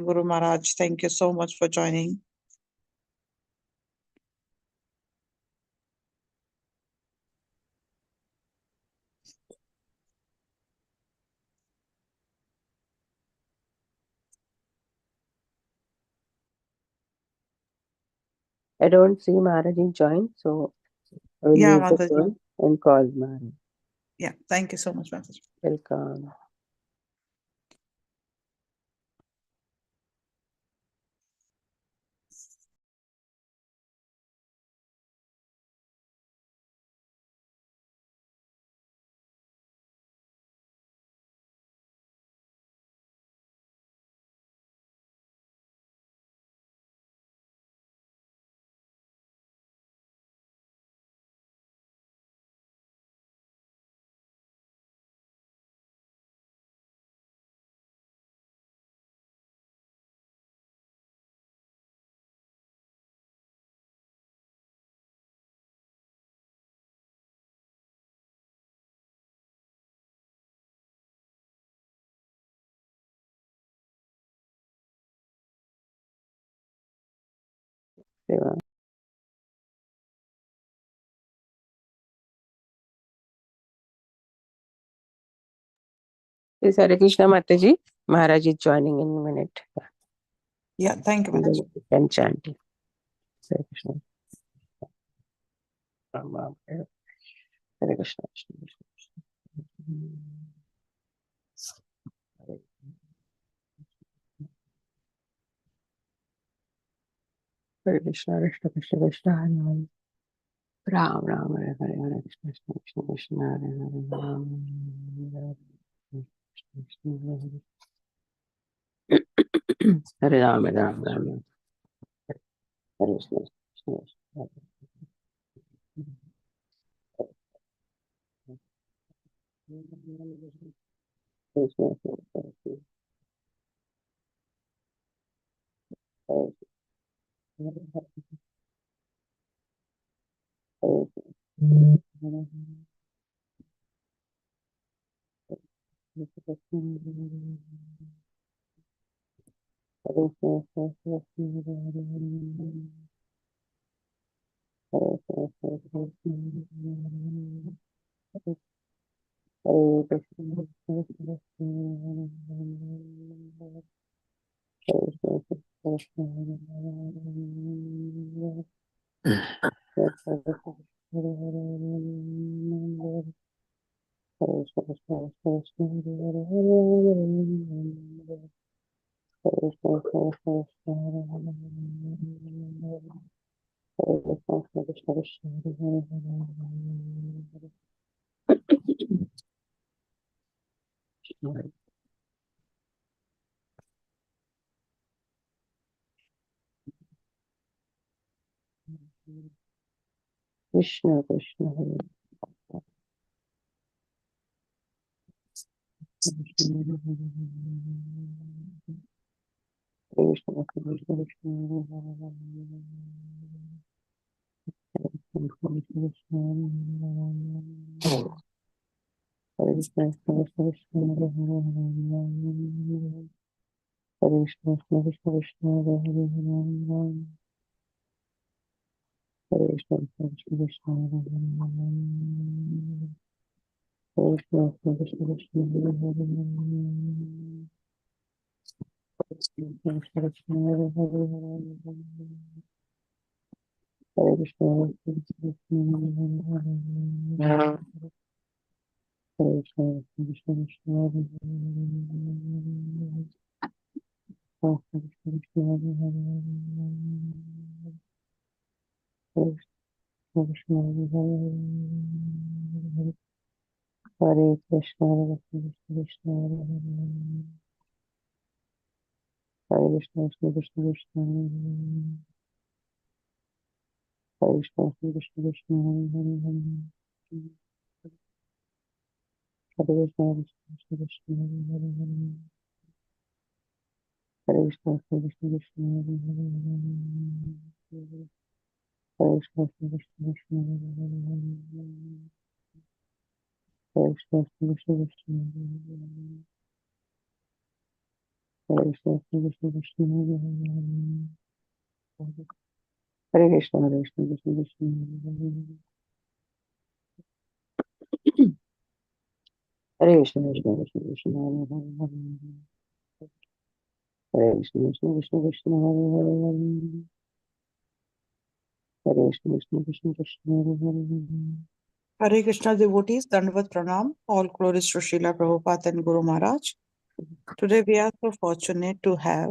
Guru Maharaj, thank you so much for joining. I don't see Maharaj join, so I will Yeah, leave the Mataji. phone and call Maharaj. Yeah, thank you so much, Mataji. Welcome. Shiva. Please, Hare Krishna Mataji. Maharaj is joining in a minute. Yeah, thank you, And then Mataji. we can chant. Hare Krishna. Ram Ram. Hare Krishna. Krishna Krishna, Krishna. Hare Krishna, Krishna Krishna, Krishna Hare Hare. Ram Ram, Hare Hare, Hare Krishna, Krishna Krishna, Hare Hare, Ram Ram, Krishna Krishna, Hare Hare. Hare Ram, Ram Ram, Hare Krishna, Krishna Krishna, Krishna Krishna, Krishna Krishna, Hare Krishna, Krishna Hare Krishna, Hare Krishna, Hare Krishna, Krishna Krishna, Hare Krishna, Krishna Krishna, Hare Krishna, Krishna Krishna, Hare Krishna, Krishna Krishna, Hare Krishna, Krishna Krishna, Hare Krishna, Krishna Krishna, Hare Krishna, Hare Krishna, Krishna Krishna, Hare Krishna, Krishna Krishna, Krishna Hare Hare, Hare Krishna, Krishna Krishna, Krishna Hare Hare, Hare Krishna, Krishna Krishna, Krishna Hare Hare. Hare Krishna devotees, Dandavat Pranam. All glories to Srila Prabhupada and Guru Maharaj. Today we are so fortunate to have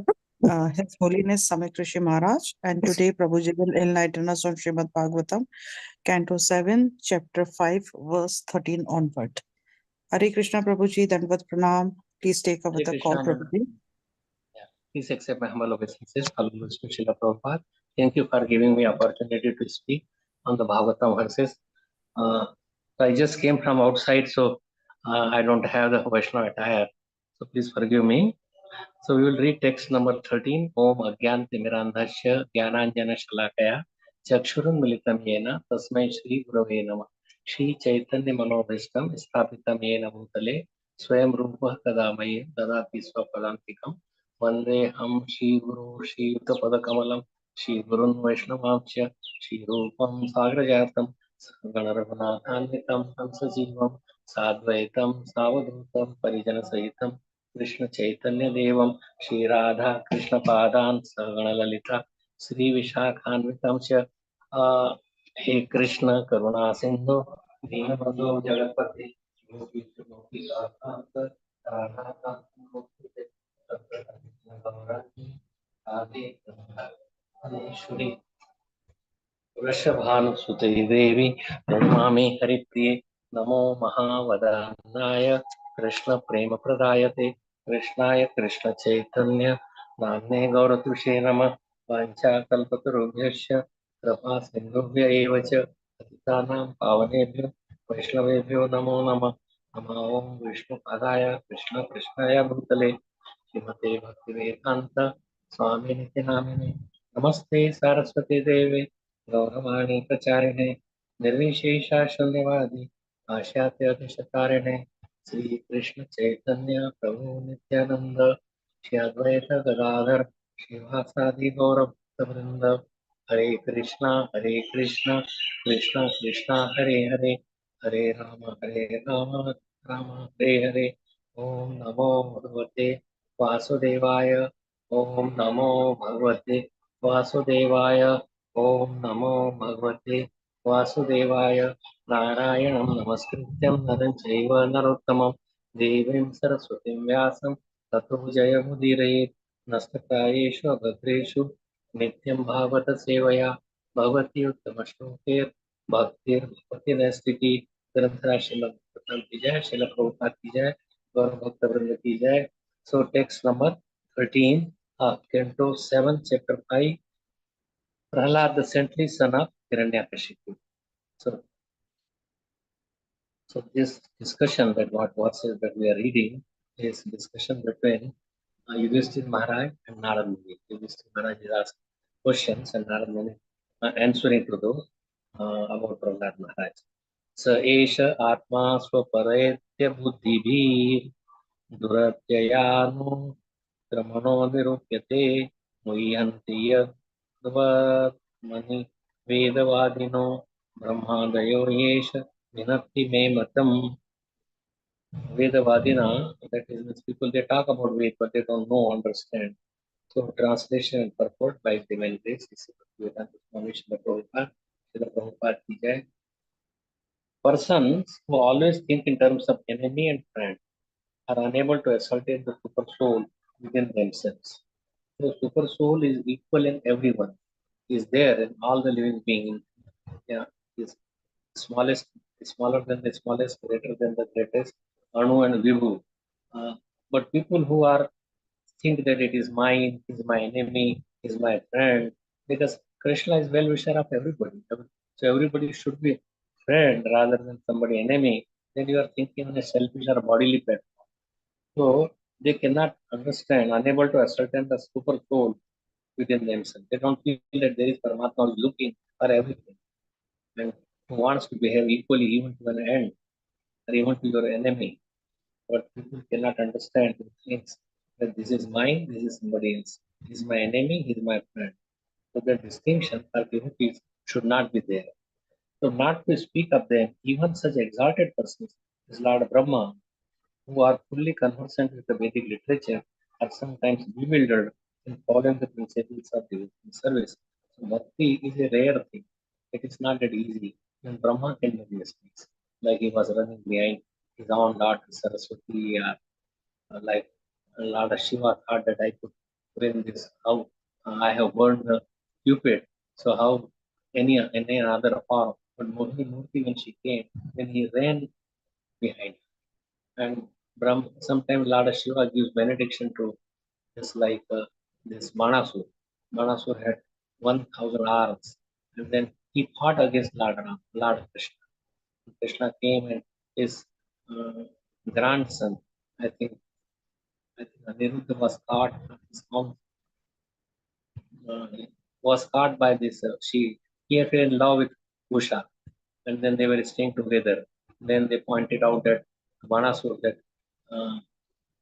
His Holiness Samik Rishi Maharaj, and today Prabhuji will enlighten us on Srimad Bhagvatam, Canto 7, Chapter 5, Verse 13 onward. Hare Krishna Prabhuji, Dandavat Pranam. Please take over Hare the call, Krishna. Prabhuji. Please accept my humble obeisances. Hallelujah to Srila Prabhupada. Thank you for giving me opportunity to speak on the Bhagavatam verses. I just came from outside, so I don't have the Vaishnava attire. So please forgive me. So we will read text number 13. Om Agyantimirandhasya Jnananjana Shalakaya Chakshurun Militam Yena Tasmai Shri Gurave Namah. Shri Chaitanya Manobhishtam Sthapitam Yena Bhutale Swayam Rupa Kadamaye Dadati Swapadantikam Vandeham Shri Guru Shri Yuttapadakamalam Shri Gurun Vaishnavamsya Shri Rupam Sagrajatam Ganarvanathanvitam Hansajivam Sadvaitam Savadutam Parijana Sahitam Krishna Chaitanya देवम श्री राधा कृष्ण पादान सगण ललिता श्री विशाखान्वितं च हे कृष्ण करुणा सिंधु दीनबंधु जगतपते गोपीश गोपिकान्त राधा कांत गोपीते गौरांगी आदि श्री वृषभानुसुते देवी प्रणमामि हरिप्रिये नमो महावदान्नाय कृष्ण प्रेम प्रदायते कृष्णाय कृष्ण चैतन्य नाम्ने गौरतुषे नमः वाञ्छाकल्पतरुभ्यश्च कृपा सिन्धुभ्य एव च पतितानां पावनेभ्यो वैष्णवेभ्यो नमो नमः नमो ओं विष्णुपादाय कृष्ण कृष्णाय भूतले श्रीमते भक्तिवेदान्त स्वामिनिति नामिने नमस्ते सारस्वती देवे गौरवाणी प्रचारिणे निर्विशेषा शून्यवादी आशात्यधिशतारिणे श्री कृष्ण चैतन्य प्रभु नित्यानंद श्री अद्वैत गदाधर श्रीवासादि गौर भक्तवृंद हरे कृष्णा कृष्ण कृष्णा हरे हरे हरे राम राम हरे हरे ओम नमो भगवते वासुदेवाय ओम नमो भगवते वासुदेवाय ओम नमो भगवते वासुदेवाय नारायणं नमस्कृत्यं नरं चैव नरोत्तमं देवीं सरस्वतीं व्यासं ततो जयमुदीरयेत् नस्तप्रायेषु भद्रेषु नित्यं भागवत सेवया भगवती उत्तमश्लोके भक्तिर्भवति नैष्टिकी ग्रंथराज श्रीमद् भागवतम की जय श्रील प्रभुपाद की जय गौरव भक्त वृंद की जय सो text number 13 canto 7 chapter 5 Prahlad, the saintly son of Hiranyakashipu. So, so this discussion that what is that we are reading is discussion between Yudhishthir Maharaj and Narad Muni. Yudhishthir Maharaj is asking questions and Narad Muni answering to those about Prahlad Maharaj. So, Esha Atma Swaparetya Buddhibhi Duratyayanu क्रमणो निरूप्यते मुह्यन्ति यद्वत्मनि वेदवादिनो ब्रह्मादयो येष विनत्ति मे मतम् Vedavadina, that is people they talk about Ved but they don't know understand. So translation and purport by Divine Grace is Vedanta Swami Srila Prabhupada, Srila Prabhupada ki jai. Persons who always think in terms of enemy and friend are unable to ascertain the super soul within themselves. So super soul is equal in everyone. Is there in all the living beings. Yeah, is smallest, smaller than the smallest, greater than the greatest, Anu and Vibhu. But people who are think that it is mine, is my enemy, is my friend, because Krishna is well wisher of everybody. So everybody should be friend rather than somebody enemy. Then you are thinking on a selfish or bodily pet. So they cannot understand, unable to ascertain the super soul within themselves. They don't feel that there is Paramatma who is looking for everything and who wants to behave equally even to an end or even to your enemy. But people cannot understand these things. that this is mine, this is somebody else. He is my enemy, he is my friend. So the distinction for devotees should not be there. So not to speak of them, even such exalted persons as Lord Brahma, who are fully conversant with the Vedic literature, are sometimes bewildered in following the principles of devotional service. So bhakti is a rare thing. It is not that easy. When Brahma can do these things, like he was running behind his own daughter Saraswati, like Lord Shiva thought that I could bring this out. I have burned the Cupid. So how any other form? But Mohini Murti, when she came, then he ran behind. And sometimes Lord Shiva gives benediction to just like this Manasur. Manasur had 1,000 arms, and then he fought against Lord Krishna. Krishna came and his uh, grandson, I think, Aniruddha was caught. His mom uh, was caught by this. He had fell in love with Usha, and then they were staying together. Then they pointed out that Manasur, that uh,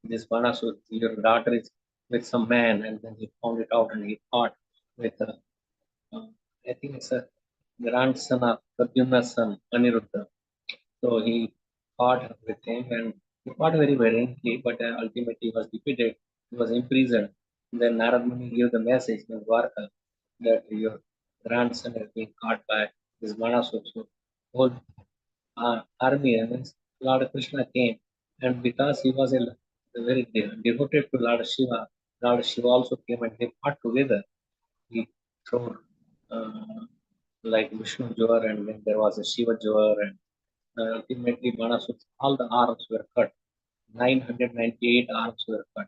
this Manasur, your daughter is with some man, and then he found it out and he fought with, uh, I think it's a grandson of Arjuna's son, Aniruddha. So he fought with him and he fought very valiantly, but ultimately he was defeated. He was imprisoned. Then Narad Muni gave the message in Dwarka that your grandson has been caught by this Manasur. So whole army, I mean, Lord Krishna came, and because he was very devoted to Lord Shiva also came and they fought together. He threw uh, like Vishnu Jwar, and then there was a Shiva Jwar, and ultimately Manasur, all the arms were cut. 998 arms were cut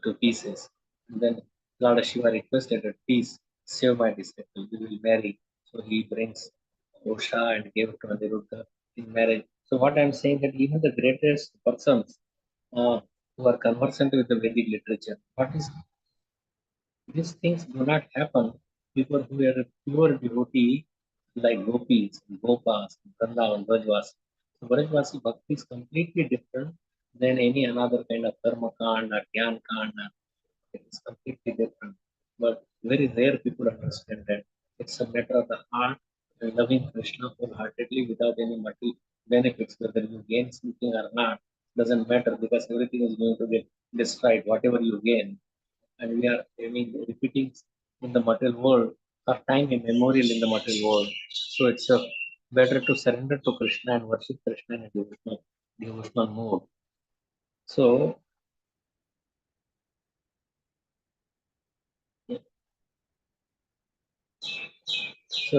to pieces. And then Lord Shiva requested that please save my disciple, we will marry. So he brings Usha and gave it to Aniruddha in marriage. So what I'm saying that even the greatest persons who are conversant with the Vedic literature, what is these things do not happen. People who are a pure devotee like gopis, gopas, Vrindavan, Brajvasi. So Brajvasi bhakti is completely different than any another kind of karma kand or jnana kand. It is completely different. But very rare people understand that. It's a matter of the heart and loving Krishna wholeheartedly without any material benefits, whether you gain something or not, doesn't matter because everything is going to get destroyed, whatever you gain. And we are repeating in the material world for time immemorial in the material world. So it's better to surrender to Krishna and worship Krishna in a devotional mode. So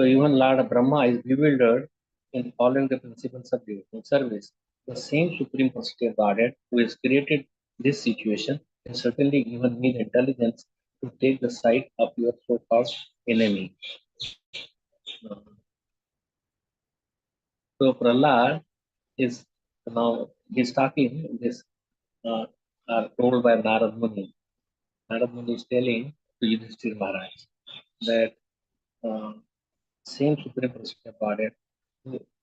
even Lord Brahma is bewildered in following the principles of devotional service. The same Supreme Personality of Godhead who has created this situation has certainly given me the intelligence to take the side of your so-called enemy. So Prahlad is now he's talking this are told by Narad Muni. Narad Muni is telling to Yudhishthir Maharaj that uh, same Supreme Personality of Godhead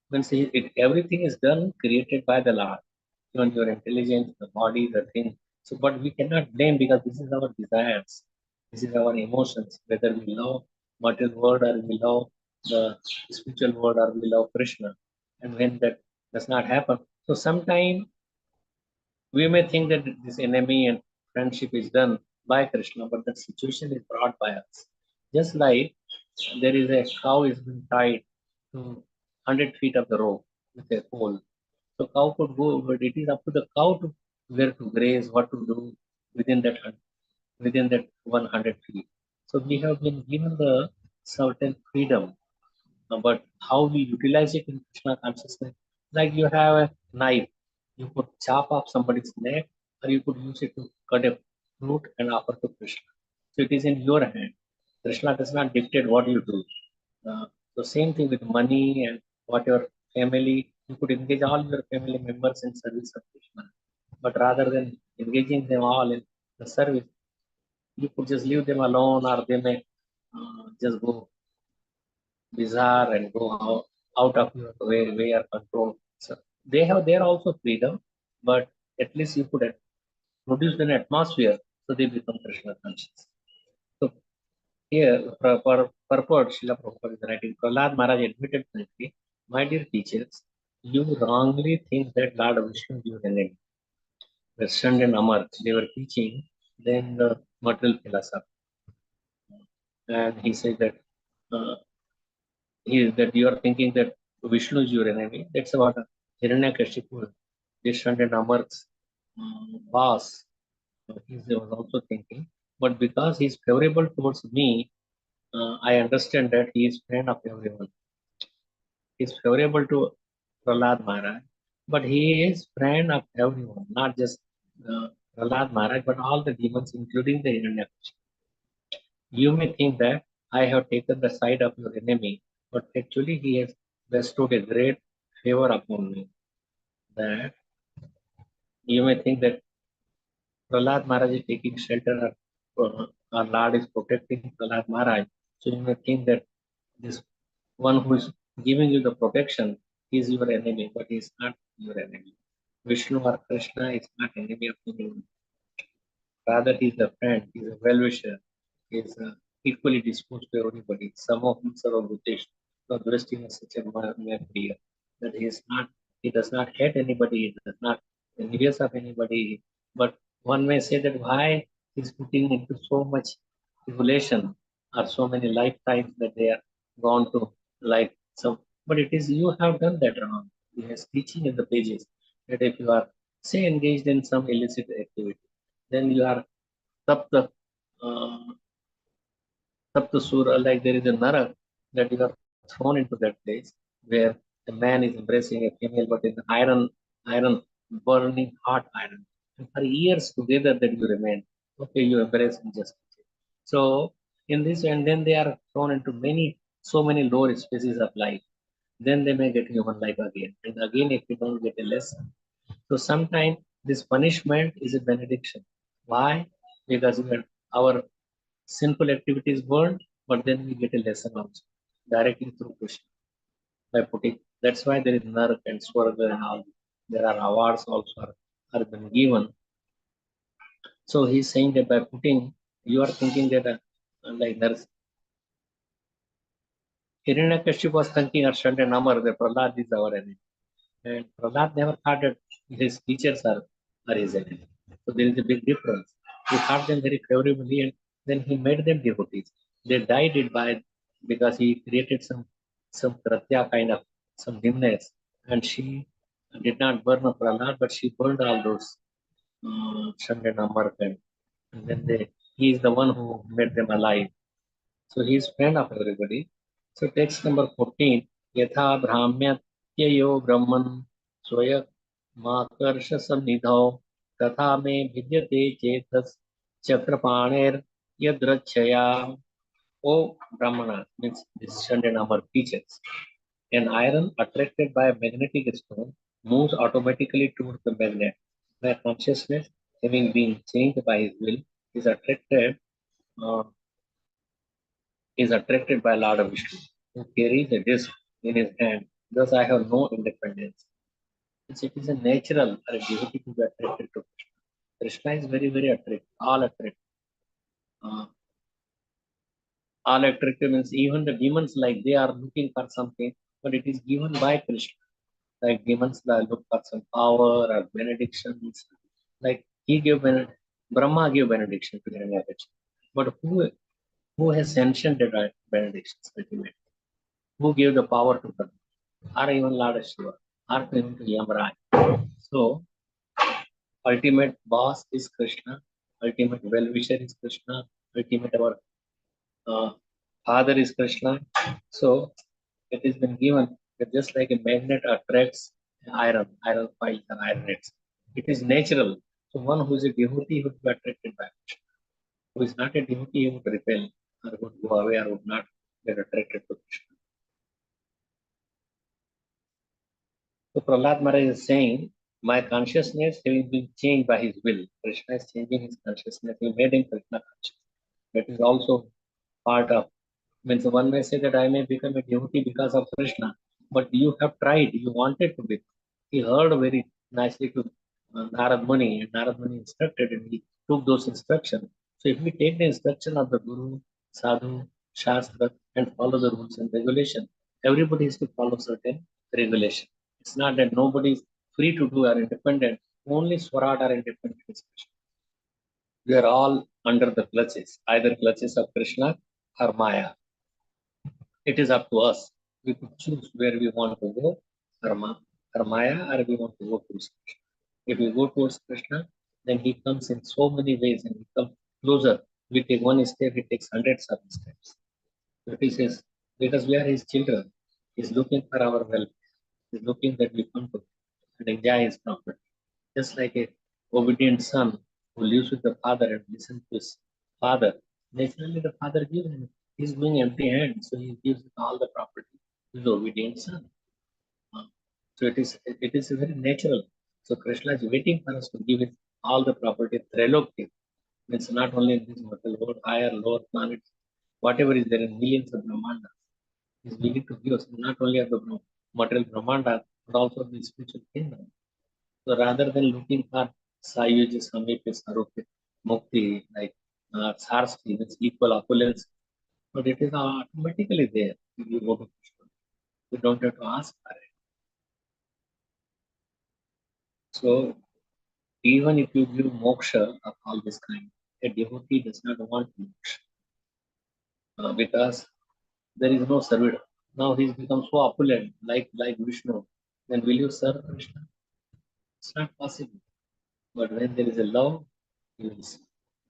when everything is done created by the Lord, even your intelligence, the body, the thing. So, but we cannot blame because this is our desires, this is our emotions, whether we love material world or we love the spiritual world or we love Krishna. And when that does not happen, so sometimes we may think that this enemy and friendship is done by Krishna, but the situation is brought by us. Just like there is a cow is being tied to 100 feet of the rope with a pole. So cow could go, but it is up to the cow to where to graze, what to do within that within that 100 feet. So we have been given the certain freedom, but how we utilize it in Krishna consciousness, like you have a knife, you could chop off somebody's neck, or you could use it to cut a fruit and offer to Krishna. So it is in your hand. Krishna does not dictate what you do. So same thing with money and what your family, you could engage all your family members in service of Krishna. But rather than engaging them all in the service, you could just leave them alone, or they may just go bizarre and go out of your way or control. So they have their also freedom, but at least you could produced an atmosphere, so they become Krishna conscious. So here, purport, Srila Prabhupada is writing, Prahlad Maharaj admitted frankly, my dear teachers, you wrongly think that Lord Vishnu is your enemy. The Sand and Amar, they were teaching then the material philosophy. And he said that that you are thinking that Vishnu is your enemy. That's about Hiranyakashipu, this Sand and Amar's boss. He was also thinking. But because he is favorable towards me, I understand that he is friend of everyone. He is favorable to Prahlad Maharaj, but he is friend of everyone, not just Prahlad Maharaj, but all the demons, including the Hiranyakashipu. You may think that I have taken the side of your enemy, but actually he has bestowed a great favor upon me. That you may think that Prahlad Maharaj is taking shelter, our Lord is protecting Prahlad Maharaj. So you may think that this one who is giving you the protection is your enemy, but he is not your enemy. Vishnu or Krishna is not enemy of anyone. Rather, he is a friend, he is a well-wisher, he is equally disposed to everybody. Some of them serve Bhutesh. So Drishti is such a mere prayer that he does not hate anybody, he does not envious of anybody. But one may say that why he's putting into so much tribulation or so many lifetimes that they are gone to like some. But it is you have done that wrong. He has teaching in the pages that if you are say engaged in some illicit activity, then you are tapta tapta sura, like there is a narak that you are thrown into that place where a man is embracing a female, but in iron, burning hot iron. And for years together that you remain. Okay, you embrace injustice. So in this, and then they are thrown into so many lower species of life. Then they may get human life again. And again, if you don't get a lesson. So sometimes this punishment is a benediction. Why? Because our sinful activities burned, but then we get a lesson also directly through Krishna by putting. That's why there is Nark and Swarga and all. There are awards also are been given. So he's saying that by putting, you are thinking that like there's Hiranyakashipu was thinking Arshad and Amar that Prahlad is our enemy. And Prahlad never thought that his teachers are his enemy. So there is a big difference. He thought them very favorably and then he made them devotees. They died it by because he created some Kratya kind of some dimness. And she did not burn up Prahlad, but she burned all those Shand and Amar and then he is the one who made them alive. So he is friend of everybody. So text number 14. Yatha brahmyatyayo brahman swaya makarsa samnidho तथा में भिद्यते Chetas चक्रपाणेर yadrachaya. O Brahmana means this and our teachers. An iron attracted by a magnetic stone moves automatically towards the magnet. My consciousness, having been changed by his will, is uh, attracted by Lord Vishnu, who carries a disc in his hand. Thus, I have no independence. It is a natural or a devotee to be attracted to Krishna. Krishna is very, very attractive, all attractive. Uh, all attractive means even the demons, like they are looking for something, but it is given by Krishna. Like demons that look for some power or benedictions. Like he gave Brahma gave benediction to Hiranyakashipu. But who has sanctioned the benedictions ultimately? Who gave the power to them? Or even Lord Shiva, or even to Yamaraj. So, ultimate boss is Krishna, ultimate well-wisher is Krishna, ultimate our father is Krishna. So, it has been given that just like a magnet attracts iron files and iron nets. It is natural. So, one who is a devotee would be attracted by Krishna. Who is not a devotee would repel or would go away or would not get attracted to Krishna. So Prahlad Maharaj is saying, my consciousness having been changed by his will. Krishna is changing his consciousness. He made him Krishna conscious. That is also part of, means one may say that I may become a devotee because of Krishna, but you have tried, you wanted to be. He heard very nicely to Narad Muni, and Narad Muni instructed, and he took those instructions. So if we take the instruction of the Guru, Sadhu, Shastra, and follow the rules and regulation, everybody is to follow certain regulation. It's not that nobody is free to do or independent. Only Swaraj are independent. We are all under the clutches, either clutches of Krishna or Maya. It is up to us. We could choose where we want to go, or Maya, or we want to go towards Krishna. If we go towards Krishna, then he comes in so many ways and we come closer. We take one step, he takes hundreds of steps. But he says, because we are his children, he's looking for our welfare. He's looking that we come to and enjoy his property. Just like a obedient son who lives with the father and listens to his father, naturally the father gives him. He's going empty handed, so he gives him all the property to the obedient son. So it is very natural. So Krishna is waiting for us to give it all the property. Trilokya means not only in this material world, higher, lower planets, whatever is there in millions of Brahmandas, is willing to give us not only of the material Brahmanda, but also the spiritual kingdom. So rather than looking for Sayuja, Samik, Sarupya, Mukti, like Sarsti, means equal opulence, but it is automatically there if you go to Krishna. You don't have to ask for it. So even if you give moksha of all this kind, a devotee does not want moksha because there is no service. Now he's become so opulent, like Vishnu. Then will you serve Krishna? It's not possible. But when there is a love, you will see.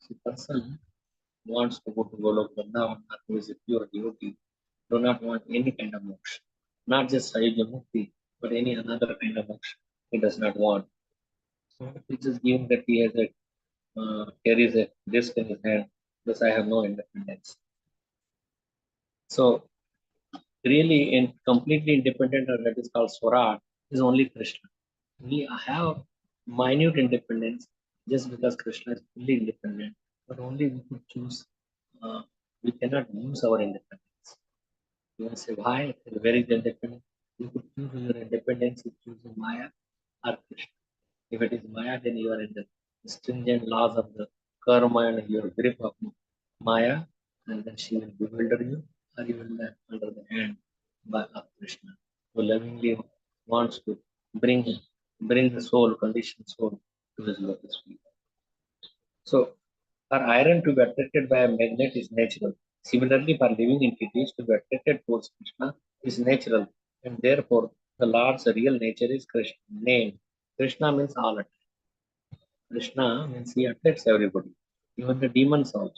The person wants to go to Golok Vrindavan, who is a pure devotee, do not want any kind of moksha. Not just Sayuja Mukti, but any another kind of moksha. He does not want. So he just given that he has a carries a disc in his hand, thus I have no independence. So really in completely independent, or that is called Swaraj, is only Krishna. We have minute independence just because Krishna is fully independent, but only we could choose. We cannot use our independence. You want to say why? Where is the independence? You could choose your independence if choosing Maya or Krishna. If it is Maya, then you are in the stringent laws of the karma and your grip of Maya, and then she will bewilder you, or you will be under the hand of Krishna, who lovingly wants to bring the soul, conditioned soul, to his lotus feet. So, for iron to be attracted by a magnet is natural. Similarly, for living entities to be attracted towards Krishna is natural, and therefore the Lord's real nature is Krishna. Name Krishna means all. Krishna means he attracts everybody, even the demons also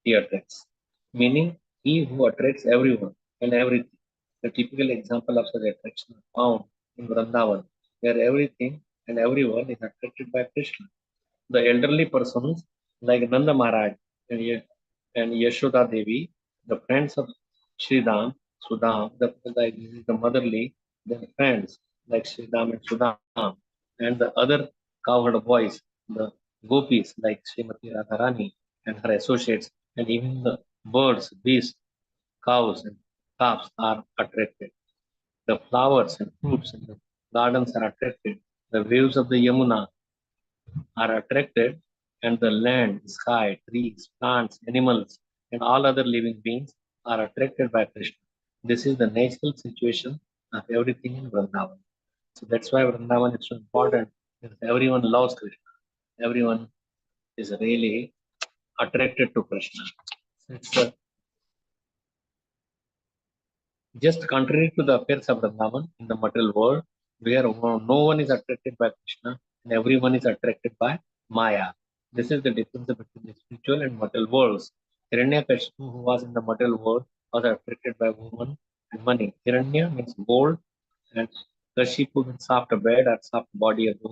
he attracts. Meaning he who attracts everyone and everything. The typical example of such attraction is found in Vrindavan, where everything and everyone is attracted by Krishna. The elderly persons like Nanda Maharaj and, and Yashoda Devi, the friends of Sridham, Sudham, the motherly, their friends like Sridham and Sudham, and the other cowherd boys, the gopis like Srimati Radharani and her associates, and even the birds, beasts, cows, and calves are attracted. The flowers and fruits in the gardens are attracted. The waves of the Yamuna are attracted, and the land, sky, trees, plants, animals, and all other living beings are attracted by Krishna. This is the natural situation of everything in Vrindavan. So that's why Vrindavan is so important, because everyone loves Krishna. Everyone is really attracted to Krishna. It's just contrary to the affairs of Vrindavan in the material world, where no one is attracted by Krishna and everyone is attracted by Maya. This is the difference between the spiritual and material worlds. Hiranyakashipu, who was in the material world, was attracted by woman and money. Hiranya means gold, and Kashipu means soft bed or soft body of the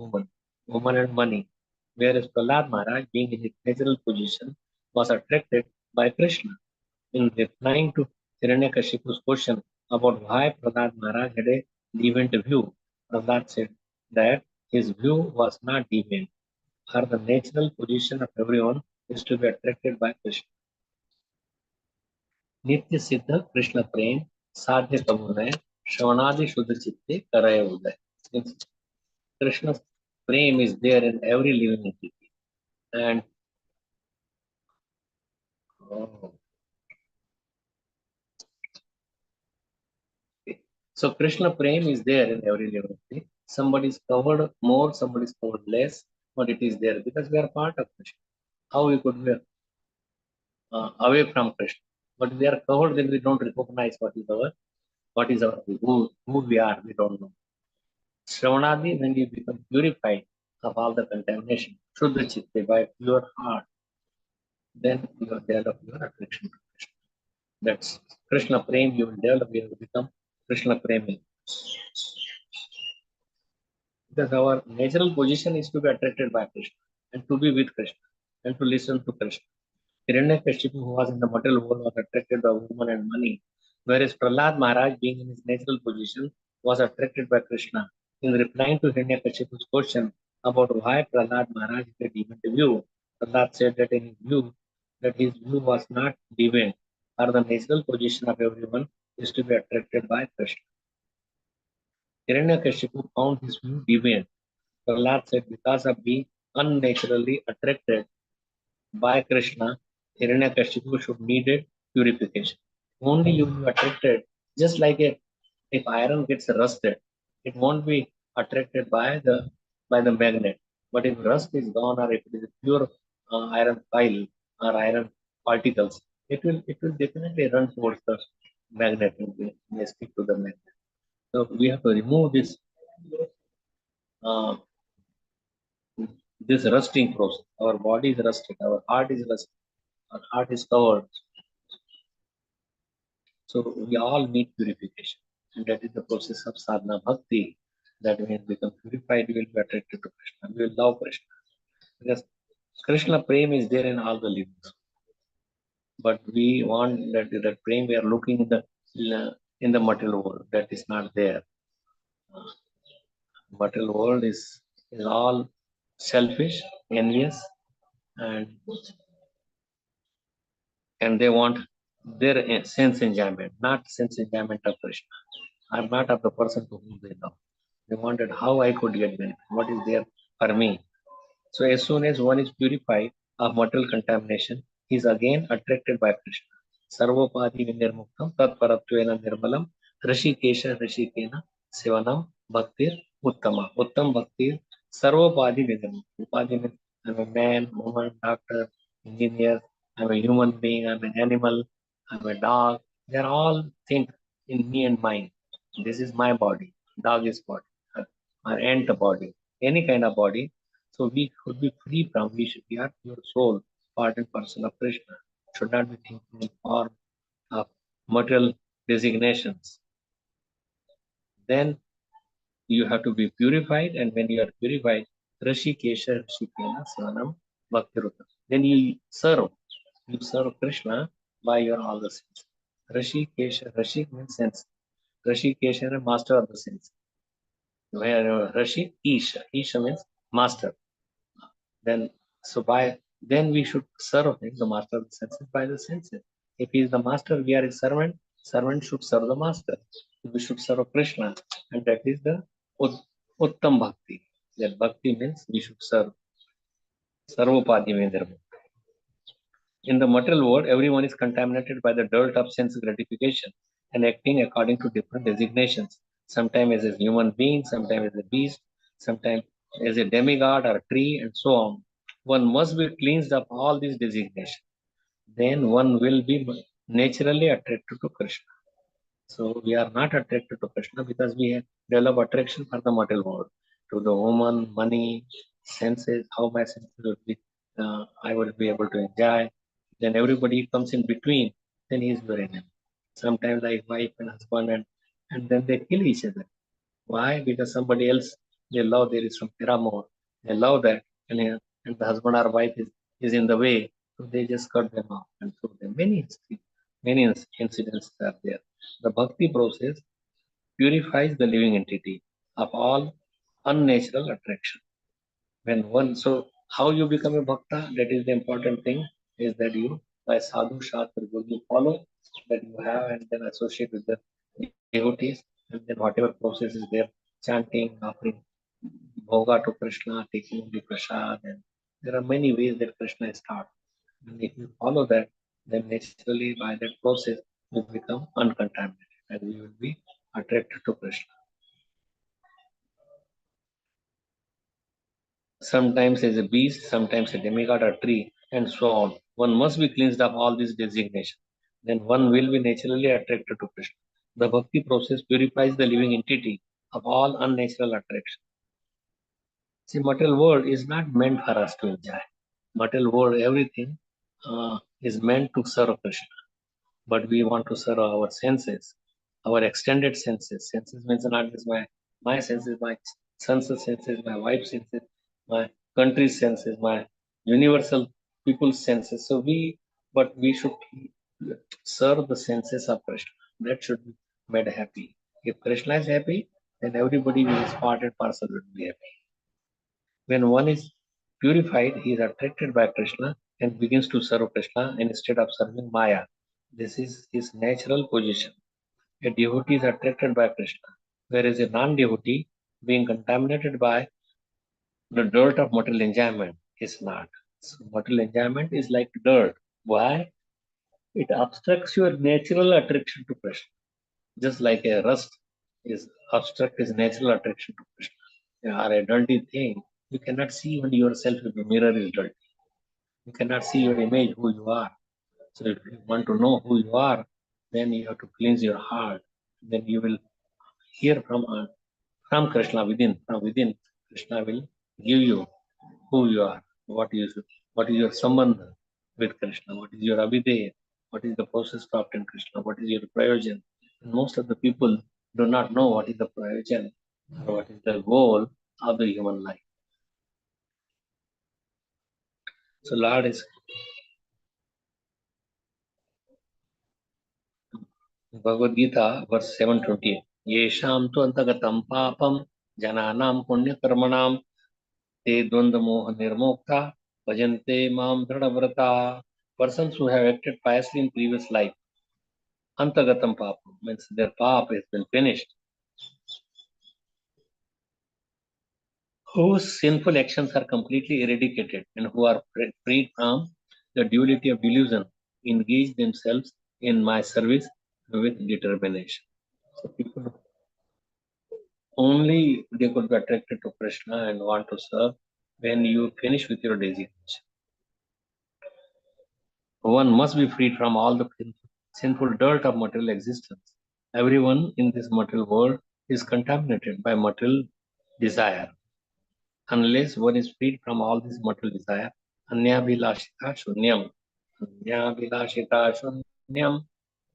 woman and money. Whereas Prahlad Maharaj, being in his natural position, was attracted by Krishna. In replying to Hiranyakashipu's question about why Prahlad Maharaj had a deviant view, Prahlad said that his view was not deviant, for the natural position of everyone is to be attracted by Krishna. नित्य सिद्ध कृष्ण प्रेम साध्य कबूल है श्रवणादि शुद्ध चित्ते करय उदय. Krishna Prem is there in every living entity. And so Krishna Prem is there in every living entity. Somebody is covered more, somebody is covered less, but it is there because we are part of Krishna. How we could be away from Krishna? But we are covered, then we don't recognize what is our who we are. We don't know. Shravanadi, when you become purified of all the contamination, Shuddha Chitta, by pure heart, then you will develop your attraction to Krishna. That's Krishna Prem, you will develop, you will become Krishna Premi. Because our natural position is to be attracted by Krishna and to be with Krishna and to listen to Krishna. Hiranyakashipu, who was in the material world, was attracted by woman and money, whereas Prahlad Maharaj, being in his natural position, was attracted by Krishna. In replying to Hiranyakashipu's question about why Prahlad Maharaj had deviant view, Prahlad said that in his view, that his view was not deviant, or the natural position of everyone is to be attracted by Krishna. Hiranyakashipu found his view deviant. Prahlad said because of being unnaturally attracted by Krishna, Hiranyakashipu should need a purification. Only you will be attracted, just like if iron gets rusted, it won't be attracted by the magnet. But if rust is gone, or if it is a pure iron pile or iron particles, it will definitely run towards the magnet and may stick to the magnet. So we have to remove uh, this rusting process. Our body is rusted, our heart is rusted, our heart is covered. So we all need purification, and that is the process of sadhana bhakti. That when we become purified, we will be attracted to Krishna. We will love Krishna because Krishna prem is there in all the livings. But we want that prem we are looking in the material world. That is not there. Material world is all selfish, envious, and they want their sense enjoyment, not sense enjoyment of Krishna, or not of the person to whom they love. They wanted how I could get benefit, what is there for me. So as soon as one is purified of material contamination, he is again attracted by Krishna. Sarvopadi vinirmuktam tat paratvena nirmalam Rishikesha Rishikena Sivanam Bhaktir Uttama. Uttam Bhaktir Sarvopadi vinirmuktam. Upadi means I'm a man, woman, doctor, engineer, I'm a human being, I'm an animal, I'm a dog. They are all think in me and mine. This is my body, dog is body, or ant body, any kind of body. So we should be free from, we should be your soul, part and parcel of Krishna. Should not be thinking in form of material designations. Then you have to be purified, and when you are purified, Rishikesha Rishikena Svanam Bhaktiruta. Then you serve Krishna by your all the sins. Rishikesha, Rishi means sense. Rishikesha, master of the sense. Where Rishi, Isha means master. Then we should serve him, the master of the senses, by the senses. If he is the master, we are his servant. Servant should serve the master. We should serve Krishna, and that is the Uttam Bhakti. That Bhakti means we should serve Sarvopadi Vendrama. In the material world, everyone is contaminated by the dirt of sense gratification and acting according to different designations. Sometimes as a human being, sometimes as a beast, sometimes as a demigod or a tree, and so on. One must be cleansed of all these designations. Then one will be naturally attracted to Krishna. So we are not attracted to Krishna because we develop attraction for the material world, to the woman, money, senses, how my senses will be, I will be able to enjoy. Then everybody comes in between, then he is your enemy. Sometimes like wife and husband, and then they kill each other. Why? Because somebody else they love, there is some paramour, they love that, and the husband or wife is in the way, so they just cut them off and throw them. Many incidents are there. The bhakti process purifies the living entity of all unnatural attraction. When one, so how you become a bhakta, that is the important thing, is that you, by sadhu shastra, you follow that you have and then associate with the devotees, and then whatever process is there, chanting, offering bhoga to Krishna, taking the prasad, and there are many ways that Krishna is taught. And if you follow that, then naturally by that process you become uncontaminated and you will be attracted to Krishna. Sometimes as a beast, sometimes a demigod or tree, and so on. One must be cleansed of all these designations. Then one will be naturally attracted to Krishna. The bhakti process purifies the living entity of all unnatural attraction. See, material world is not meant for us to enjoy. Material world, everything is meant to serve Krishna. But we want to serve our senses, our extended senses. Senses means not just my senses, my son's senses, my wife's senses, my country's senses, my universal people's senses. But we should serve the senses of Krishna. That should be made happy. If Krishna is happy, then everybody who is part and parcel will be happy. When one is purified, he is attracted by Krishna and begins to serve Krishna instead of serving Maya. This is his natural position. A devotee is attracted by Krishna, whereas a non-devotee, being contaminated by the dirt of material enjoyment, is not. So material enjoyment is like dirt. Why? It obstructs your natural attraction to Krishna. Just like a rust is obstruct his natural attraction to Krishna. Or a dirty thing, you cannot see even yourself if the mirror is dirty. You cannot see your image, who you are. So if you want to know who you are, then you have to cleanse your heart. Then you will hear from Krishna within. From within, Krishna will give you who you are, what is your sambandha with Krishna, what is your abhideya, what is the process to obtain Krishna, what is your prayojan. And most of the people do not know what is the prayojan or what is the goal of the human life. So Lord is Bhagavad Gita, verse 720. Yesham tu antagatam papam jananam punya karmanam te dvanda moha nirmokta bhajante mam dhradavrata. Persons who have acted piously in previous life, antagatam papam means their pap has been finished, whose sinful actions are completely eradicated and who are freed from the duality of delusion, engage themselves in my service with determination. So people only they could be attracted to Krishna and want to serve when you finish with your designation. One must be freed from all the sinful dirt of material existence. Everyone in this material world is contaminated by material desire. Unless one is freed from all this material desire, anyabhilashita shunyam, anyabhilashita shunyam,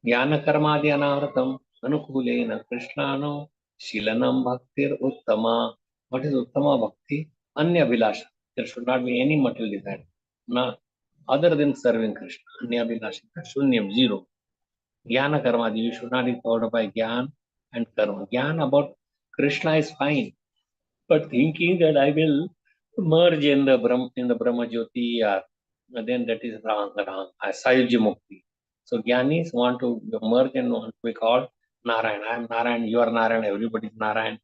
jnana karmadi anavratam, anukulena krishnano, shilanam bhaktir uttama. What is uttama bhakti? Anyabhilasha. There should not be any material desire. No, other than serving Krishna. Anyabhilashita shunyam, zero. Jnana karmadi, you should not be covered by jnana and karma. Jnana about Krishna is fine. But thinking that I will merge in the Brahma Jyoti, then that is wrong. Sayuji Mukti. So Gyanis want to merge and want to be called Narayan. I am Narayan, you are Narayan, everybody is Narayan,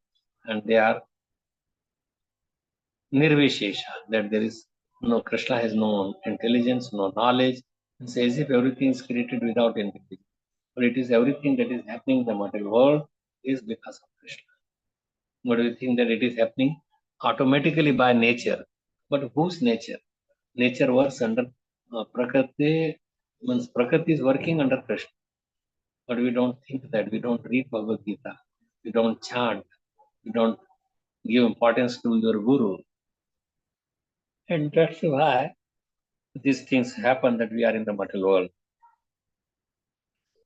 and they are Nirvishesha. That there is no Krishna has no intelligence, no knowledge. It's as if everything is created without intelligence. But it is everything that is happening in the material world is because of Krishna. But we think that it is happening automatically by nature. But whose nature? Nature works under Prakriti, means Prakriti is working under Krishna. But we don't think that. We don't read Bhagavad Gita. We don't chant. We don't give importance to your Guru. And that's why these things happen that we are in the material world.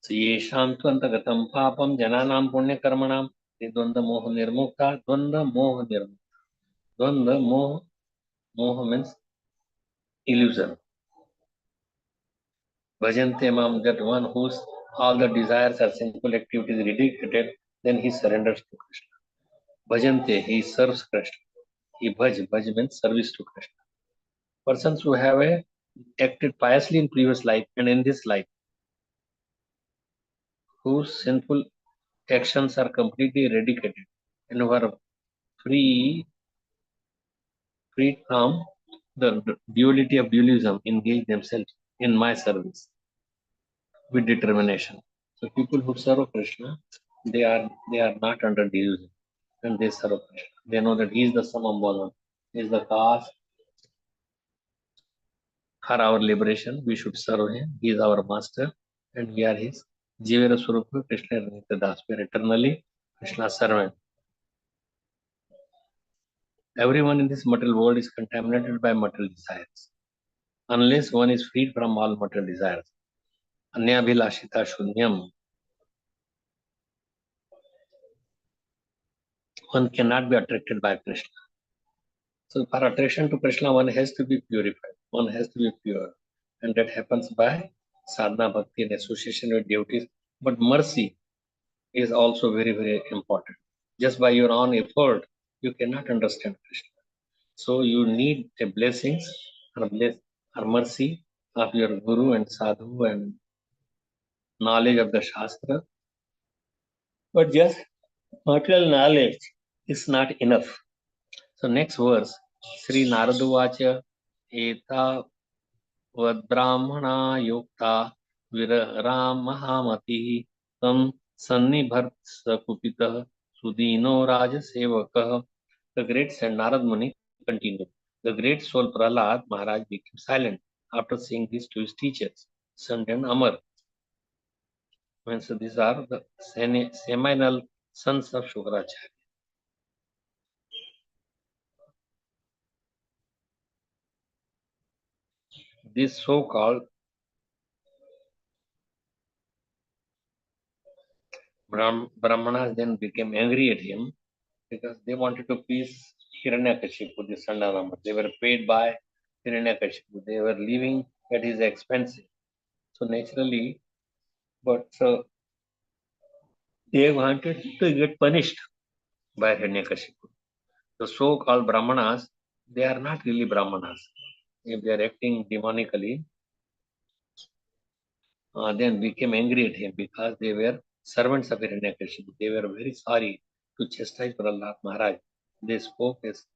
So, yesham tu antagatam papam jananam punya karmanam dvanda moha nirmukta dvanda moha nirmukta. Dvanda moha means illusion. Bhajante mam, that one whose all the desires or sinful activities eradicated, then he surrenders to Krishna. Bhajante, he serves Krishna. He bhaj means service to Krishna. Persons who have acted piously in previous life and in this life, whose sinful actions are completely eradicated and who are free freed from the duality of dualism, engage themselves in my service with determination. So people who serve Krishna, they are not under delusion, and they serve Krishna. They know that He is the Samam Bodham, He is the cause for our liberation. We should serve Him. He is our master, and we are His Jivera Swarupa Krishna Nityadas. We are eternally Krishna's servant. Everyone in this material world is contaminated by material desires. Unless one is freed from all material desires, Anyabhilashita Shunyam, one cannot be attracted by Krishna. So for attraction to Krishna, one has to be purified, one has to be pure. And that happens by sadhana bhakti and association with devotees. But mercy is also very, very important. Just by your own effort, you cannot understand Krishna. So you need a blessings or mercy of your guru and sadhu and knowledge of the Shastra. But just material knowledge is not enough. So next verse, Sri Naraduvacha Eta Vadbrahmana Yukta Viraram Mahamati Tam Sannibhart Sakupita Sudino Rajasevakah. The great Saint Narad Muni continued. The great soul Prahlad Maharaj became silent after saying this to his teachers, Sant and Amar. So these are the seminal sons of Shukracharya. This so-called Brahmanas then became angry at him because they wanted to please Hiranyakashipu, the son of Rama. They were paid by Hiranyakashipu. They were living at his expense. So naturally, but they wanted to get punished by Hiranyakashipu. The so-called Brahmanas, they are not really Brahmanas. If they are acting demonically, then became angry at him because they were servants of Hiranyakashipu. They were very sorry to chastise Prahlad Maharaj. They spoke as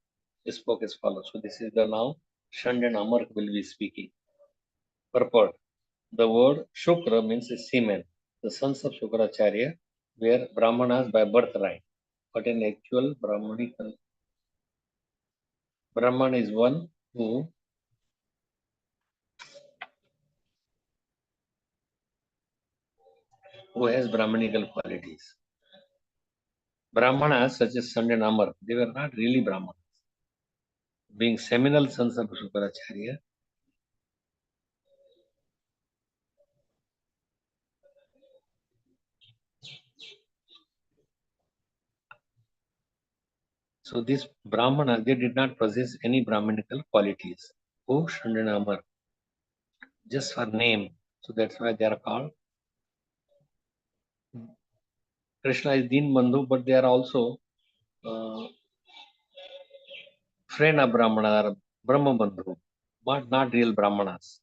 follows. So this is the now Shand and Amar will be speaking. Purport. The word Shukra means semen. The sons of Shukracharya were Brahmanas by birthright, but in actual Brahman is one who has Brahmanical qualities. Brahmanas such as Shand and Amar, they were not really Brahmanas. Being seminal sons of Shukracharya, so these Brahmanas, they did not possess any Brahmanical qualities. Oh, Shand and Amar, just for name. So that's why they are called. Krishna is Deen Bandhu, but they are also friend of Brahmana or Brahma Bandhu, but not real Brahmanas.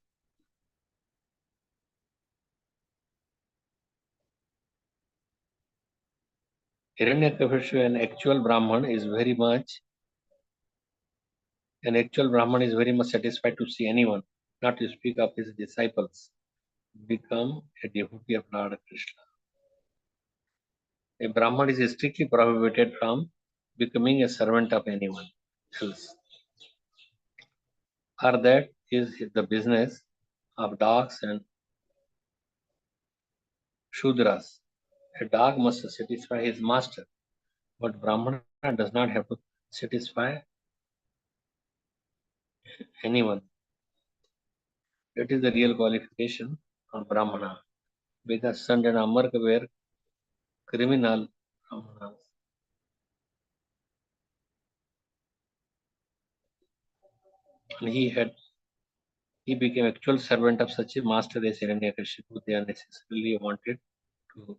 Hiranyakashipu, an actual Brahman is very much satisfied to see anyone, not to speak of his disciples, become a devotee of Lord Krishna. A Brahman is strictly prohibited from becoming a servant of anyone else. For that is the business of dogs and Shudras. A dog must satisfy his master, but Brahmana does not have to satisfy anyone. That is the real qualification of Brahmana. Because Sant and Amar were criminal Brahmanas. And he became actual servant of such a master as Hiranyakashipu. They unnecessarily wanted to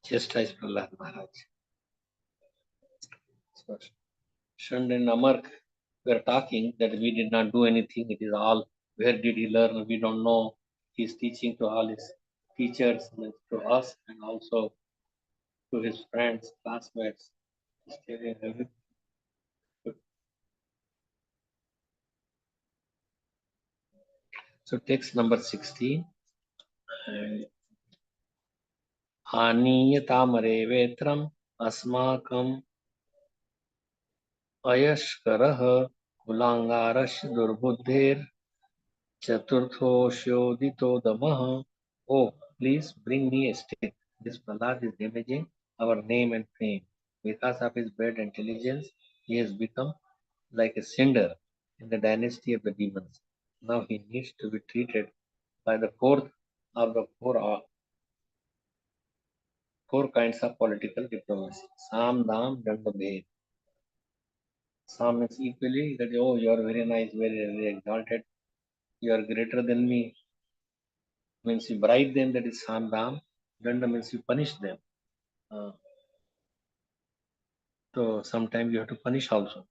chastise Prahlad Maharaj. So Shand and Amar were talking that we did not do anything. It is all, where did he learn? We don't know. He is teaching to all his teachers, and to us, and also to his friends, classmates. So text number 16. आनीयतामरे वेत्रम् अस्माकम् अयस्करः कुलाङ्गारस्य दुर्बुद्धेर् चतुर्थोऽस्योदितो दमः. Oh, please bring me a stick. This Prahlad is damaging our name and fame. Because of his bad intelligence, he has become like a cinder in the dynasty of the demons. Now he needs to be treated by the fourth of the four kinds of political diplomacy. Sam, Dam, Danda, Bhed. Sam means equally that, oh, you are very nice, very, very exalted, you are greater than me. Means you bribe them, that is Sam, Dam. Danda means you punish them. So sometimes you have to punish also.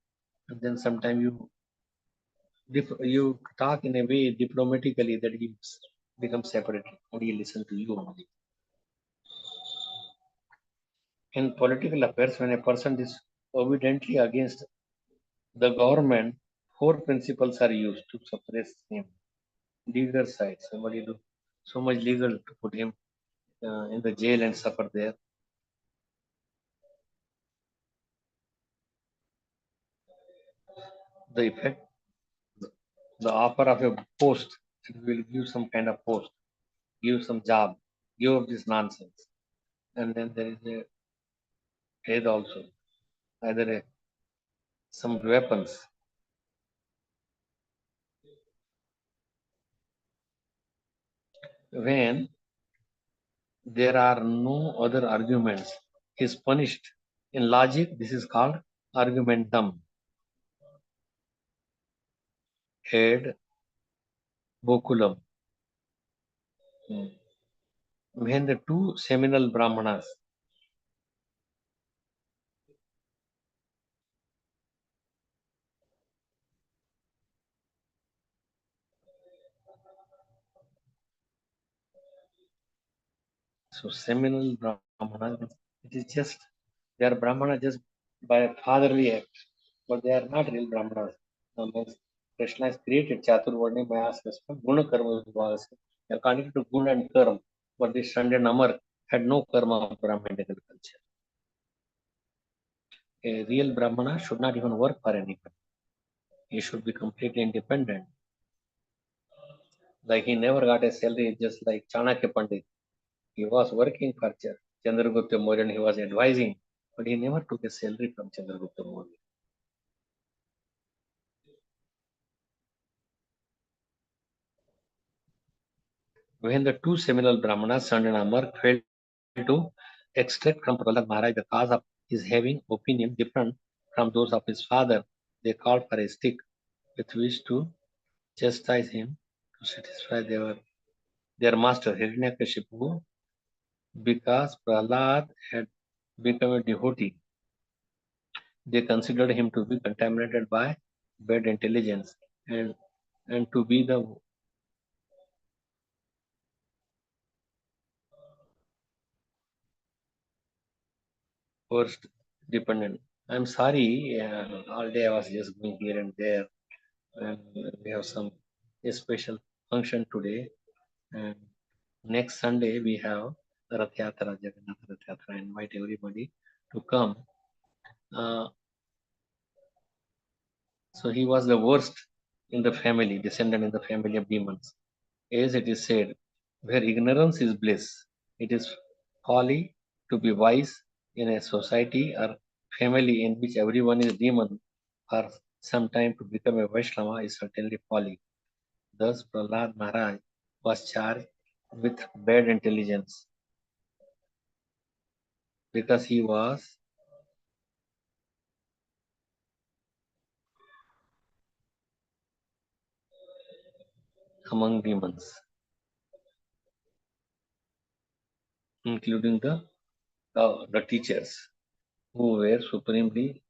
And then sometimes you talk in a way diplomatically that he becomes separate and he listen to you only. In political affairs, when a person is obediently against the government, four principles are used to suppress him. Legal side, somebody do so much legal to put him in the jail and suffer there. The effect, the offer of a post, it will give some kind of post, give some job, give up this nonsense. And then there is a aid also, either some weapons. When there are no other arguments, he is punished. In logic, this is called argumentum. Ad boculum. When the two seminal Brahmanas, so seminal Brahmanas, it is just, they are Brahmanas just by fatherly act, but they are not real Brahmanas. Krishna has created Chaturvarni Mayas Guna Karma Vibhavas according to Guna and Karma, but this Shanda Namar had no karma of Brahmanical culture. A real Brahmana should not even work for anyone. He should be completely independent. Like he never got a salary, just like Chanakya Pandit. He was working for Chandragupta Maurya and he was advising, but he never took a salary from Chandragupta Maurya. When the two seminal Brahmanas, Sand and Amar, failed to extract from Prahlad Maharaj the cause of his having opinion different from those of his father, they called for a stick with which to chastise him to satisfy their master Hiranyakashipu, because Prahlad had become a devotee. They considered him to be contaminated by bad intelligence and to be the worst dependent. I'm sorry, all day I was just going here and there, and we have some special function today. And next Sunday we have Rath Yatra, Jagannath Rath Yatra. I invite everybody to come. So he was the worst in the family, descendant in the family of demons. As it is said, where ignorance is bliss, it is folly to be wise in a society or family in which everyone is demon. For some time to become a Vaishnava is certainly folly. Thus, Prahlad Maharaj was charged with bad intelligence because he was among demons, including the teachers who were supremely,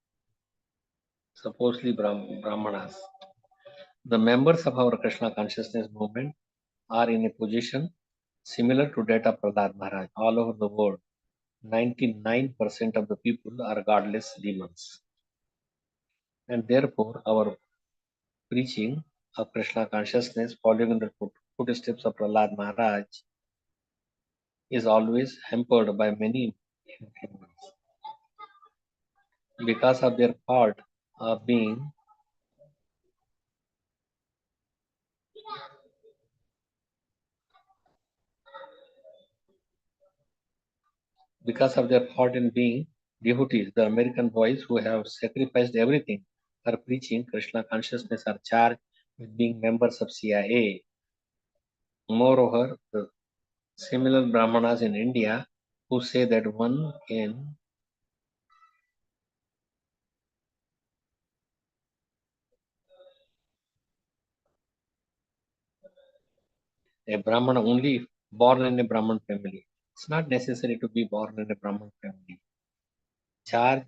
supposedly Brahmanas. The members of our Krishna consciousness movement are in a position similar to that of Prahlad Maharaj all over the world. 99% of the people are godless demons. And therefore, our preaching of Krishna consciousness, following in the footsteps of Prahlad Maharaj, is always hampered by many humans because of their fault of being because of their fault in being devotees. The American boys who have sacrificed everything for preaching Krishna consciousness are charged with being members of CIA. Moreover, the similar Brahmanas in India who say that one can a Brahmana only born in a Brahman family. It's not necessary to be born in a Brahman family. Charge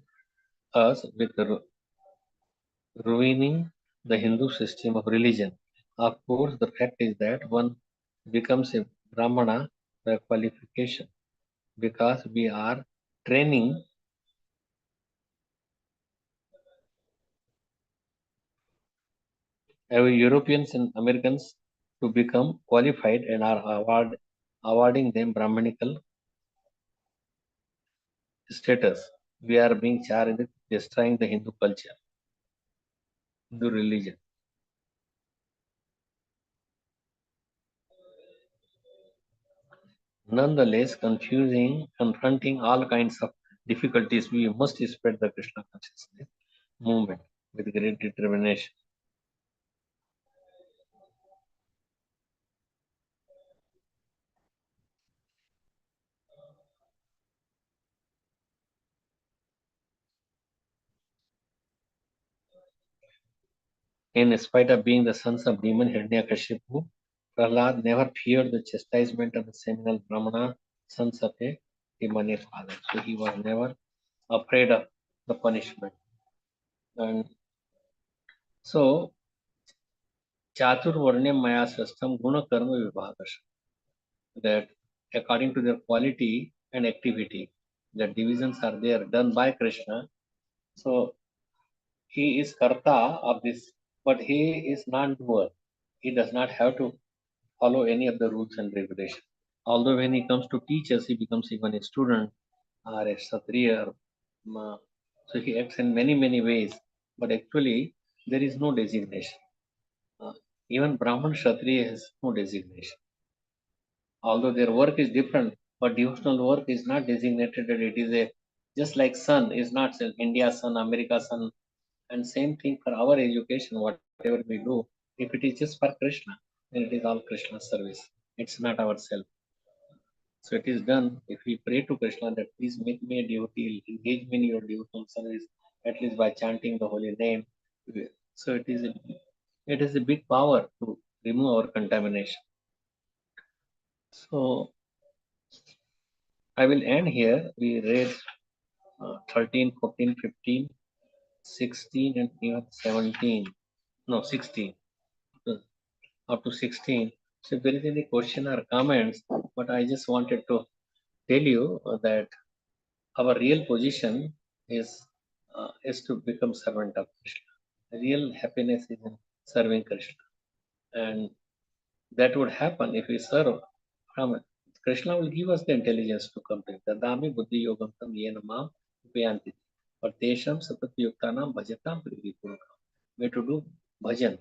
us with ruining the Hindu system of religion. Of course, the fact is that one becomes a Brahmana by qualification because we are training our Europeans and Americans to become qualified and are awarding them Brahmanical status. We are being charged with destroying the Hindu culture, Hindu religion. Nonetheless, confronting all kinds of difficulties, we must spread the Krishna consciousness movement with great determination. In spite of being the sons of demon Hiranyakashipu, Prahlad never feared the chastisement of the seminal Brahmana sons of a demonic father. So he was never afraid of the punishment. And so, Chaturvarnyam Maya Sastam Guna Karma Vibhagasham, that according to their quality and activity, the divisions are there done by Krishna. So he is Karta of this, but he is non-doer. He does not have to follow any of the rules and regulations. Although when he comes to teach us, he becomes even a student or a Kshatriya. So he acts in many, many ways, but actually there is no designation. Even Brahman Kshatriya has no designation. Although their work is different, but devotional work is not designated that it is a, just like sun is not India sun, America sun, and same thing for our education, whatever we do, if it is just for Krishna, then it is all Krishna service. It's not ourself. So it is done if we pray to Krishna that please make me a devotee, engage me in your devotional service, at least by chanting the holy name. So it is a big power to remove our contamination. So I will end here. We read 13, 14, 15, 16, and even 17. No, 16. Up to 16. So if there is any question or comments, but I just wanted to tell you that our real position is to become servant of Krishna. Real happiness is in serving Krishna, and that would happen if we serve from Krishna will give us the intelligence to complete. Dadami buddhi yogam tam yena mam upayanti. But tesham sapati yuktanam bhajatam pridipurukam. We have to do bhajan.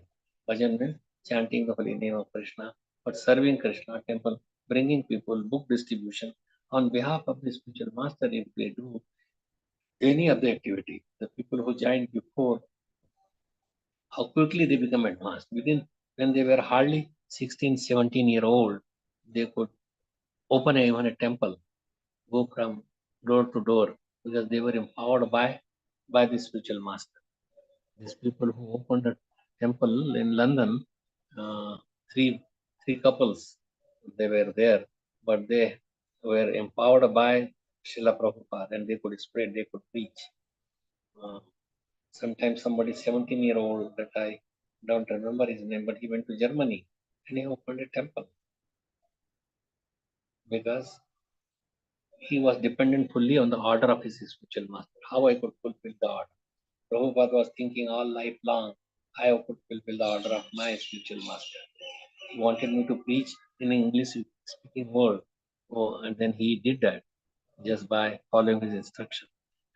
Bhajan means chanting the holy name of Krishna, but serving Krishna temple, bringing people, book distribution on behalf of the spiritual master. If they do any of the activity, the people who joined before, how quickly they become advanced. Within when they were hardly 16, 17 year old, they could open even a temple, go from door to door because they were empowered by the spiritual master. These people who opened a temple in London, uh, three three couples, they were there, but they were empowered by Srila Prabhupada and they could spread, they could preach. Uh, Sometimes somebody 17-year-old that I don't remember his name, but he went to Germany and he opened a temple because he was dependent fully on the order of his spiritual master. How I could fulfill the order? Prabhupada was thinking all life long, I could fulfill the order of my spiritual master. He wanted me to preach in English speaking world. Oh, and then he did that just by following his instruction.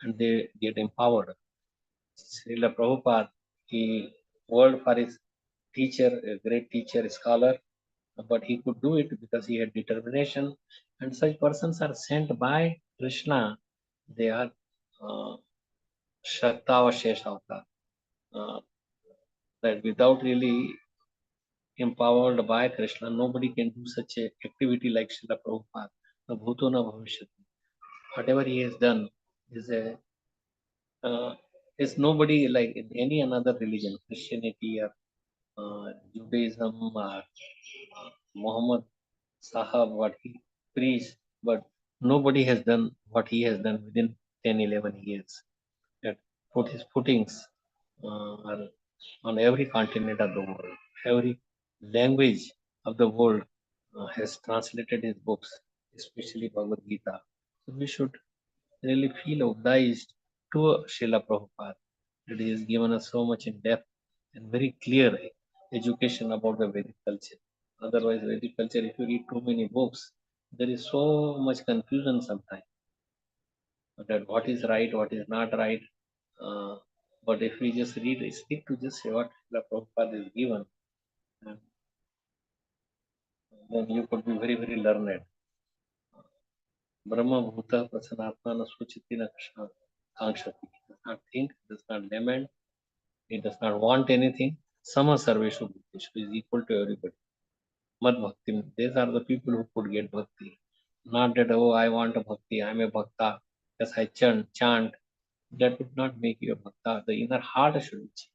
And they get empowered. Srila Prabhupada, he worked for his teacher, a great teacher, scholar, but he could do it because he had determination. And such persons are sent by Krishna. They are Shaktavashesh avatar. That without really empowered by Krishna, nobody can do such a activity like Srila Prabhupada. Na bhuto na bhavishyati. Whatever he has done is nobody like in any another religion, Christianity or Judaism or Muhammad Sahab, what he preached, but nobody has done what he has done within 10, 11 years. That put his footings are on every continent of the world. Every language of the world has translated his books, especially Bhagavad Gita. So we should really feel obliged to Srila Prabhupada that he has given us so much in depth and very clear education about the Vedic culture. Otherwise, Vedic culture, if you read too many books, there is so much confusion sometimes that what is right, what is not right. But if we just read, stick to just what the Prabhupada is given, and then you could be very, very learned. Brahma Bhuta Prasanatma na Suchiti na Krishna Kankshati. He does not think, does not lament, he does not want anything. Sama Sarveshu Bhuteshu is equal to everybody. Mad Bhakti. These are the people who could get bhakti. Not that, oh, I want a bhakti, I'm a bhakta, yes, I chant. That would not make you a bhakta. The inner heart should be changed.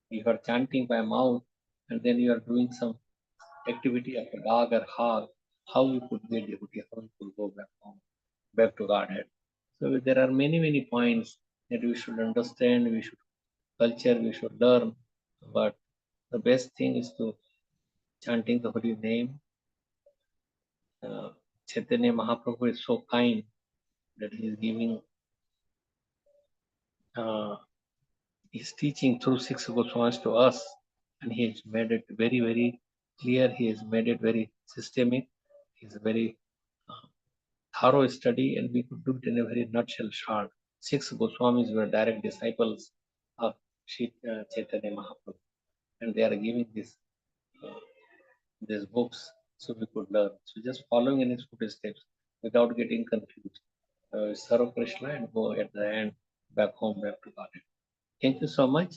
You are chanting by mouth and then you are doing some activity of a dog or hog. How you could be a devotee? How you could go back home, back to Godhead? So there are many, many points that we should understand, we should culture, we should learn. But the best thing is to chanting the holy name. Chaitanya Mahaprabhu is so kind that he is giving his teaching through six Goswamis to us, and he has made it very, very clear. He has made it very systemic. It's a very thorough study, and we could do it in a very nutshell short. Six Goswamis were direct disciples of Chaitanya Mahaprabhu, and they are giving these books so we could learn. So just following in his footsteps without getting confused. Serve Krishna and go at the end back home, back to God. Thank you so much.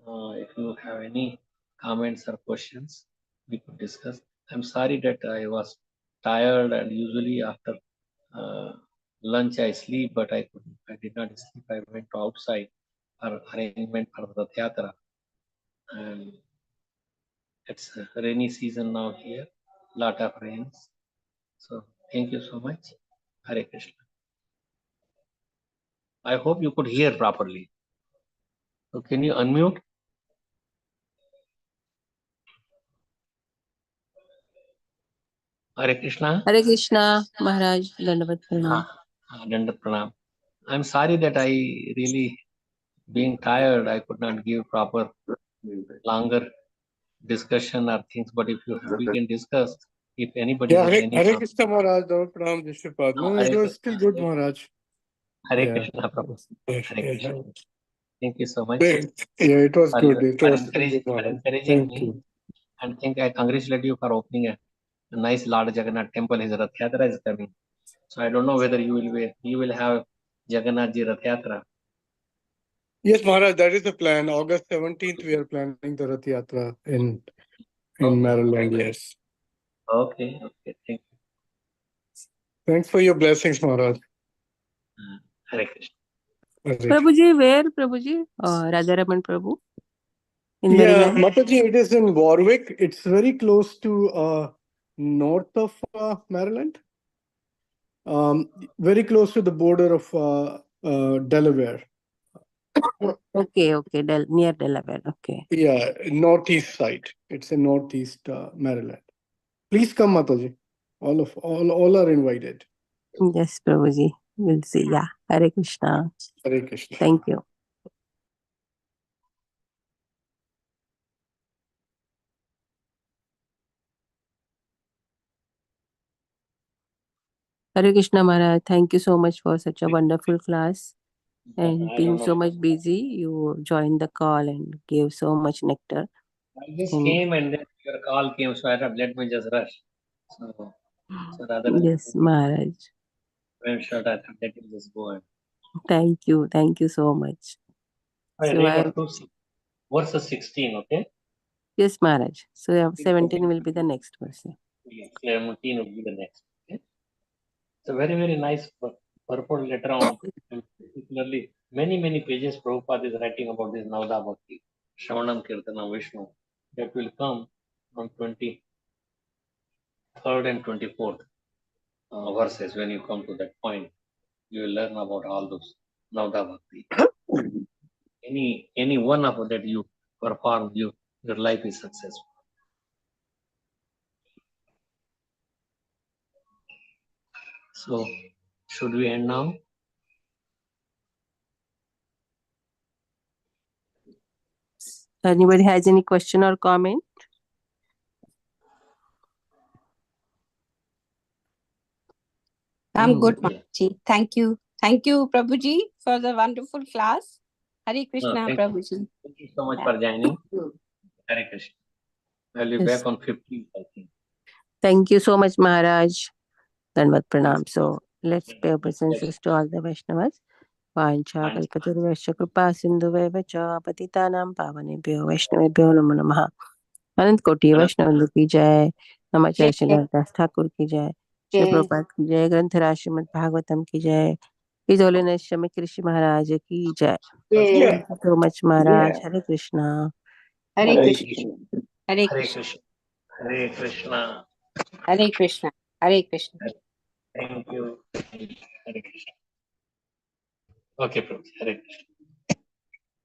If you have any comments or questions, we could discuss. I'm sorry that I was tired, and usually after lunch I sleep, but I did not sleep. I went to outside for arrangement for the theatre, and it's a rainy season now here, lot of rains. So thank you so much. Hare Krishna. I hope you could hear properly. So can you unmute? Hare Krishna. Hare Krishna, Maharaj, Dandavat Pranam. Dandavat Pranam. I'm sorry that I really, being tired, I could not give proper longer discussion or things, but if you have, we can discuss. If anybody has any Hare Krishna Maharaj, Dandavat Pranam, Rishripad. No, it was still good, Maharaj. Hare Krishna, Prabhu. Hare Krishna. Thank you so much. Yeah, it was good. It was encouraging me. And I congratulate you for opening a nice Lord Jagannath temple. His Rath Yatra is coming. So I don't know whether you will have Jagannath Ji Rath Yatra. Yes, Maharaj, that is the plan. August 17th, we are planning the Rath Yatra in Maryland, yes. Okay, thank you. Thanks for your blessings, Maharaj. Hare Krishna. Prabhuji, where Prabhuji? Radharaman Prabhu? In Yeah, Maryland? Mataji, it is in Warwick. It's very close to north of Maryland. Very close to the border of Delaware. Okay, near Delaware. Okay. Yeah, northeast side. It's in northeast Maryland. Please come, Mataji. All are invited. Yes, Prabhuji. We'll see. Yeah. Hare Krishna. Hare Krishna. Thank you. Hare Krishna Maharaj. Thank you so much for such a wonderful class. And I being don't so know. much busy, you joined the call and gave so much nectar. I just And came and then your call came, so I thought, let me just rush. So rather than yes, Maharaj. frame shot, I thought, let me just go and. Thank you. Thank you so much. I So read I up to verse 16, okay? yes, Maharaj. So yeah, 17 17 will be the next verse. Yeah. yes, 17 will be the next. Okay? It's a very, very nice purport letter on, and particularly many pages Prabhupada is writing about this Navda Bhakti, Shravanam Kirtanam Vishnu, that will come on 23rd and 24th verses. When you come to that point, you will learn about all those Navda Bhakti. Any one of that you perform, your life is successful. So, should we end now? Anybody has any question or comment? I'm good, Okay. Mataji. Thank you. Thank you, Prabhuji, for the wonderful class. Hare Krishna, Thank Prabhuji. you so much for joining. Hare Krishna. I'll be Yes. back on 15th, I think. Thank you so much, Maharaj. Dandavat Pranam. Yes. So let's pay obeisances to all the Vaishnavas. Vancha Vancha. kalpataruvasya kripa sindhu cha patitanam pavanebhyo Vaishnavebhyo namo namaha. अनंत कोटि वैष्णव की जय। नमाचार्य श्री हरिदास ठाकुर की जय। श्री प्रभुपाद की जय। ग्रंथराज श्रीमद् भागवतम की जय। His holiness Shamik ऋषि महाराज की जय। Thank you so much, Maharaj. Hare Krishna. Hare Hare Krishna. Krishna. Hare Hare Krishna. Krishna. Hare Krishna. Hare Krishna. Hare Krishna. Thank you. Hare Krishna. Okay, Prabhu. Hare Krishna.